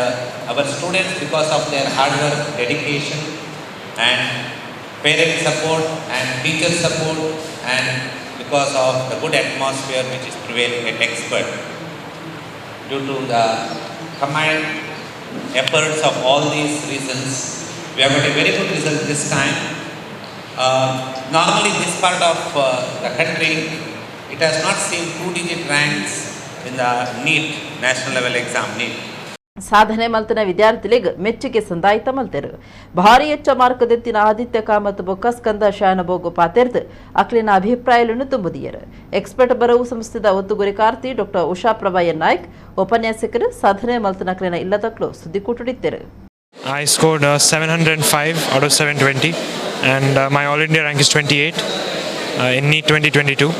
our students, because of their hard work, dedication, and parent support and teacher support, and because of the good atmosphere which is prevailing at expert, due to the combined efforts of all these reasons, we have got a very good result this time. Normally this part of the country, it has not seen 2-digit ranks in the NEET, national level exam NEET. ಸಾಧನೆ ಮಲ್ತಿನ ವಿದ್ಯಾರ್ಥಿಗಳಿಗೆ ಮೆಚ್ಚುಗೆ ಸಂದಾಯಿತ ಮಲ್ತೆರು. ಭಾರಿ ಹೆಚ್ಚ mark ದೆತ್ತಿನ Aditya Kamath ಬೊಕ್ಕ ಸ್ಕಂದ ಶಾನಬೋಗು ಪಾತೆರ್ದು ಅಕ್ಲಿನ ಅಭಿಪ್ರಾಯಗಳನ್ನು ತುಂಬುದಿಯರು. Expert ಬರವು ಸಂಸ್ಥೆದ ಒತ್ತುಗುರಿ ಕಾರ್ತಿ ಡಾಕ್ಟರ್ ಉಷಾ ಪ್ರಭಾ ಎನ್ ನಾಯ್ಕ್ ಉಪನ್ಯಾಸಕರು ಸಾಧನೆ ಮಲ್ತಿನ ಅಕ್ಲಿನ ಇಲ್ಲದಕ್ಕಲು ಸುದ್ದಿ ಕೂಟುಡಿದ್ದರು. I scored 705 out of 720 and my all India rank is 28 in NEET 2022.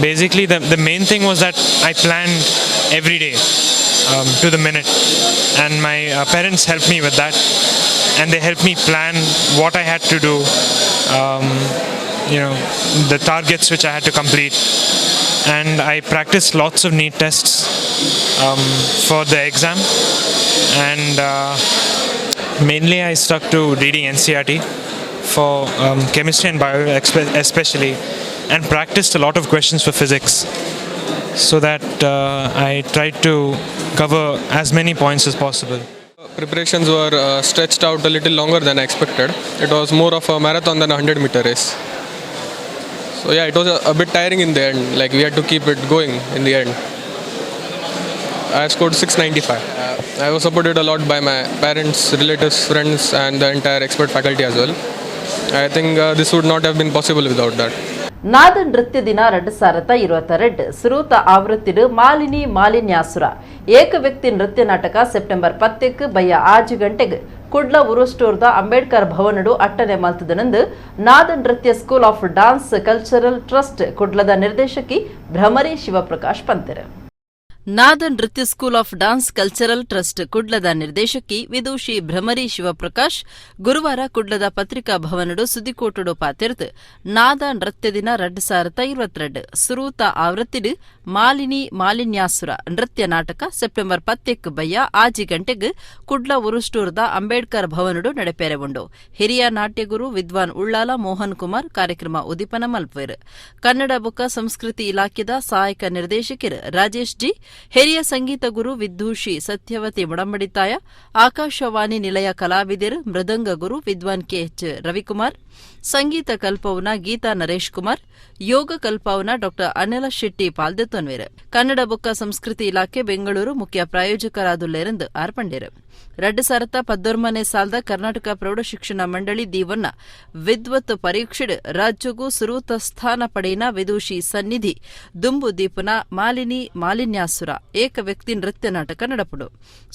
Basically the main thing was that I planned every day to the minute, and my parents helped me with that, and they helped me plan what I had to do, the targets which I had to complete, and I practiced lots of NEET tests for the exam, and mainly I stuck to reading NCERT for chemistry and bio especially, and practiced a lot of questions for physics, so that I tried to cover as many points as possible. Preparations were stretched out a little longer than I expected. It was more of a marathon than a 100-meter race. So yeah, it was a bit tiring in the end. Like we had to keep it going in the end. I scored 695. I was supported a lot by my parents, relatives, friends, and the entire expert faculty as well. I think this would not have been possible without that. ನಾದ ನೃತ್ಯ ದಿನ 2022 ಸುರೂತ ಆವೃತ್ತಿಡು ಮಾಲಿನಿ ಮಾಲಿನ್ಯಾಸುರ ಏಕ ವ್ಯಕ್ತಿ ನೃತ್ಯ ನಾಟಕ September 10 ಬಯ್ಯ 6 ಗಂಟೆಗೆ ಕುಡ್ಲ ಉರುಸ್ಟೋರ್ದ ಅಂಬೇಡ್ಕರ್ ಭವನಡು ಅಟ್ಟನೆ ಮಲ್ತದನಂದು ನಾದ ನೃತ್ಯ school of dance cultural trust ಕುಡ್ಲದ ನಿರ್ದೇಶಕಿ ಭ್ರಮರಿ ಶಿವಪ್ರಕಾಶ್ ಪಂತೆರ್. ನಾದ ನೃತ್ಯ school of dance cultural trust ಕುಡ್ಲದ ನಿರ್ದೇಶಕಿ ವಿದೂಷಿ ಭ್ರಮರಿ ಶಿವಪ್ರಕಾಶ್ ಗುರುವಾರ ಕುಡ್ಲದ ಪತ್ರಿಕಾ ಭವನಡು ಸುದ್ದಿಕೋಟುಡು ಪಾತೆರ್ದು ನಾದ ನೃತ್ಯ ದಿನ 2022 ಸುರೂತ ಆವೃತ್ತಿಡು ಮಾಲಿನಿ ಮಾಲಿನ್ಯಾಸುರ ನೃತ್ಯ ನಾಟಕ ಸೆಪ್ಟೆಂಬರ್ 10 ಬಯ್ಯ 6 ಗಂಟೆಗೆ ಕುಡ್ಲ ಉರುಸ್ಟೂರ್ದ ಅಂಬೇಡ್ಕರ್ ಭವನಡು ನಡೆಪೆರೆಗೊಂಡು ಹಿರಿಯ ನಾಟ್ಯಗುರು ವಿದ್ವಾನ್ ಉಳ್ಳಾಲ ಮೋಹನ್ ಕುಮಾರ್ ಕಾರ್ಯಕ್ರಮ ಉದಿಪನ ಮಲ್ಪುವೆರ್. ಕನ್ನಡ ಬೊಕ್ಕ ಸಂಸ್ಕೃತಿ ಇಲಾಖೆದ ಸಹಾಯಕ ನಿರ್ದೇಶಕರು ರಾಜೇಶ್ ಜಿ, ಹಿರಿಯ ಸಂಗೀತ ಗುರು ವಿದ್ಯೂಷಿ ಸತ್ಯವತಿ ಮುಡಂಬಡಿತಾಯ, ಆಕಾಶವಾಣಿ ನಿಲಯ ಕಲಾವಿದರು ಮೃದಂಗ ಗುರು ವಿದ್ವಾನ್ ಕೆಎಚ್ ರವಿಕುಮಾರ್, ಸಂಗೀತ ಕಲ್ಪವನ ಗೀತಾ ನರೇಶ್ ಕುಮಾರ್, ಯೋಗ ಕಲ್ಪವನ ಡಾ ಅನಿಲ ಶೆಟ್ಟಿ ಪಾಲ್ದೆತ್ತೊನ್ವೇರ್. ಕನ್ನಡ ಬೊಕ್ಕ ಸಂಸ್ಕೃತಿ ಇಲಾಖೆ ಬೆಂಗಳೂರು ಮುಖ್ಯ ಪ್ರಾಯೋಜಕರಾದುಲ್ಲೆರೆಂದು ಆರ್ಪಂಡೇರು. 2013 ಸಾಲದ ಕರ್ನಾಟಕ ಪ್ರೌಢ ಶಿಕ್ಷಣ ಮಂಡಳಿ ದೀವನ್ನ ವಿದ್ವತ್ ಪರೀಕ್ಷೆಡ್ ರಾಜ್ಯಗೂ ಸುರೂತ ಸ್ಥಾನ ಪಡೆಯಿನ ವಿದೂಷಿ ಸನ್ನಿಧಿ ದುಂಬು ದೀಪನ ಮಾಲಿನಿ ಮಾಲಿನ್ಯಾಸುರ ಏಕ ವ್ಯಕ್ತಿ ನೃತ್ಯ ನಾಟಕ ನಡಪುಡು.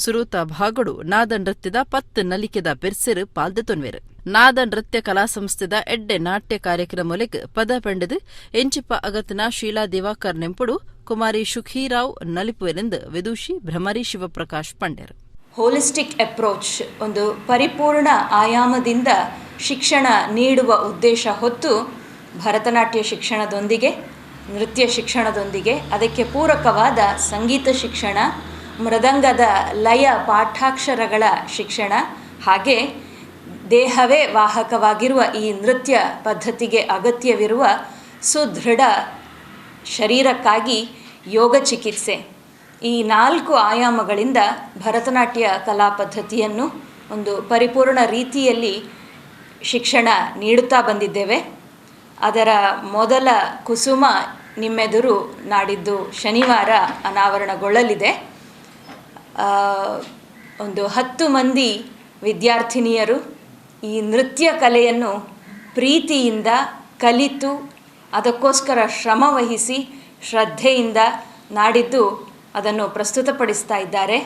ಸುರೂತ ಭಾಗಡು ನಾದ ನೃತ್ಯದ 10 ನಲಿಕೆದ ಬೆರ್ಸೆರು ಪಾಲ್ದೆತ್ತೊನ್ವೇರು. ನಾದ ನೃತ್ಯ ಕಲಾ ಸಂಸ್ಥೆದ ಎಡ್ಡೆ ನಾಟ್ಯ ಕಾರ್ಯಕ್ರಮೊಲೆಗ್ ಪದ ಪಂಡದು ಎಂಚಿಪ್ಪ ಅಗತ್ನ ಶೀಲಾ ದಿವಾಕರ್ ನೆಂಪುಡು ಕುಮಾರಿ ಶುಖೀರಾವ್ ನಲಿಪುವೆರೆಂದು ವಿದೂಷಿ ಭ್ರಮರಿ ಶಿವಪ್ರಕಾಶ್ ಪಂಡೇರು. ಹೋಲಿಸ್ಟಿಕ್ ಅಪ್ರೋಚ್, ಒಂದು ಪರಿಪೂರ್ಣ ಆಯಾಮದಿಂದ ಶಿಕ್ಷಣ ನೀಡುವ ಉದ್ದೇಶ ಹೊತ್ತು ಭರತನಾಟ್ಯ ಶಿಕ್ಷಣದೊಂದಿಗೆ, ನೃತ್ಯ ಶಿಕ್ಷಣದೊಂದಿಗೆ ಅದಕ್ಕೆ ಪೂರಕವಾದ ಸಂಗೀತ ಶಿಕ್ಷಣ, ಮೃದಂಗದ ಲಯ ಪಾಠಾಕ್ಷರಗಳ ಶಿಕ್ಷಣ, ಹಾಗೆ ದೇಹವೇ ವಾಹಕವಾಗಿರುವ ಈ ನೃತ್ಯ ಪದ್ಧತಿಗೆ ಅಗತ್ಯವಿರುವ ಸುದೃಢ ಶರೀರಕ್ಕಾಗಿ ಯೋಗ ಚಿಕಿತ್ಸೆ, ಈ 4 ಆಯಾಮಗಳಿಂದ ಭರತನಾಟ್ಯ ಕಲಾ ಪದ್ಧತಿಯನ್ನು ಒಂದು ಪರಿಪೂರ್ಣ ರೀತಿಯಲ್ಲಿ ಶಿಕ್ಷಣ ನೀಡುತ್ತಾ ಬಂದಿದ್ದೇವೆ. ಅದರ ಮೊದಲ ಕುಸುಮ ನಿಮ್ಮೆದುರು ನಾಡಿದ್ದು ಶನಿವಾರ ಅನಾವರಣಗೊಳ್ಳಲಿದೆ. ಒಂದು 10 ಮಂದಿ ವಿದ್ಯಾರ್ಥಿನಿಯರು ಈ ನೃತ್ಯ ಕಲೆಯನ್ನು ಪ್ರೀತಿಯಿಂದ ಕಲಿತು ಅದಕ್ಕೋಸ್ಕರ ಶ್ರಮವಹಿಸಿ ಶ್ರದ್ಧೆಯಿಂದ ನಾಡಿದ್ದು ಅದನ್ನು ಪ್ರಸ್ತುತಪಡಿಸ್ತಾ ಇದ್ದಾರೆ.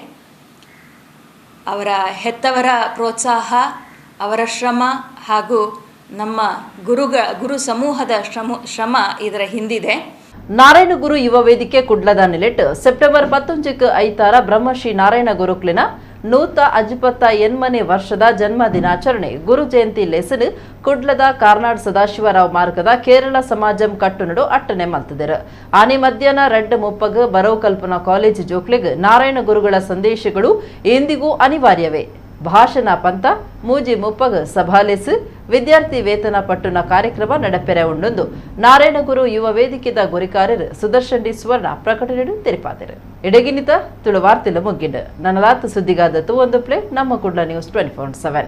ಅವರ ಹೆತ್ತವರ ಪ್ರೋತ್ಸಾಹ, ಅವರ ಶ್ರಮ ಹಾಗೂ ನಮ್ಮ ಗುರು ಸಮೂಹದ ಶ್ರಮ ಇದರ ಹಿಂದಿದೆ. ನಾರಾಯಣಗುರು ಯುವ ವೇದಿಕೆ ಕುಡ್ಲದ ನಿಲೆಟ್ ಸೆಪ್ಟೆಂಬರ್ 11 ಐತಾರ ಬ್ರಹ್ಮಶ್ರೀ ನಾರಾಯಣ ಗುರುಕ್ಲಿನ ನೂತ 58ನೇ ವರ್ಷದ ಜನ್ಮ ದಿನಾಚರಣೆ ಗುರು ಜಯಂತಿ ಲೆಸನ್ ಕುಡ್ಲದ ಕಾರ್ನಾಡ್ ಸದಾಶಿವರಾವ್ ಮಾರ್ಗದ ಕೇರಳ ಸಮಾಜಂ ಕಟ್ಟುನಡು ಅಟ್ಟನೆ ಮಲ್ತಿದರು. ಆನೆ ಮಧ್ಯಾಹ್ನ 2:30 ಬರವು ಕಲ್ಪನಾ ಕಾಲೇಜ್ ಜೋಕ್ಲಿಗ್ ನಾರಾಯಣ ಗುರುಗಳ ಸಂದೇಶಗಳು ಎಂದಿಗೂ ಅನಿವಾರ್ಯವೇ. ಭಾಷಣ ಪಂತ ಮೂಜಿ 30 ಸಭಾಲೆಸ್ ವಿದ್ಯಾರ್ಥಿ ವೇತನ ಪಟ್ಟುನ ಕಾರ್ಯಕ್ರಮ ನಡಪೆರೆ ಉಂಡೊಂದು ನಾರಾಯಣಗುರು ಯುವ ವೇದಿಕೆದ ಗುರಿಕಾರ್ಯರು ಸುದರ್ಶನ್ ಡಿ ಸುವರ್ಣ ಪ್ರಕಟಣೆ ತೆರಿಪಾದರು. ಇಡಗಿನಿತ ತುಳುವಾರ್ತಿಲ ಮುಗ್ಗಿಂಡು ನನ್ನಲಾತ ಸುದ್ದಿಗಾದ ಒಂದು ಪ್ಲೇ ನಮ್ಮ ಕುಡ್ಲ ನ್ಯೂಸ್ 24/7.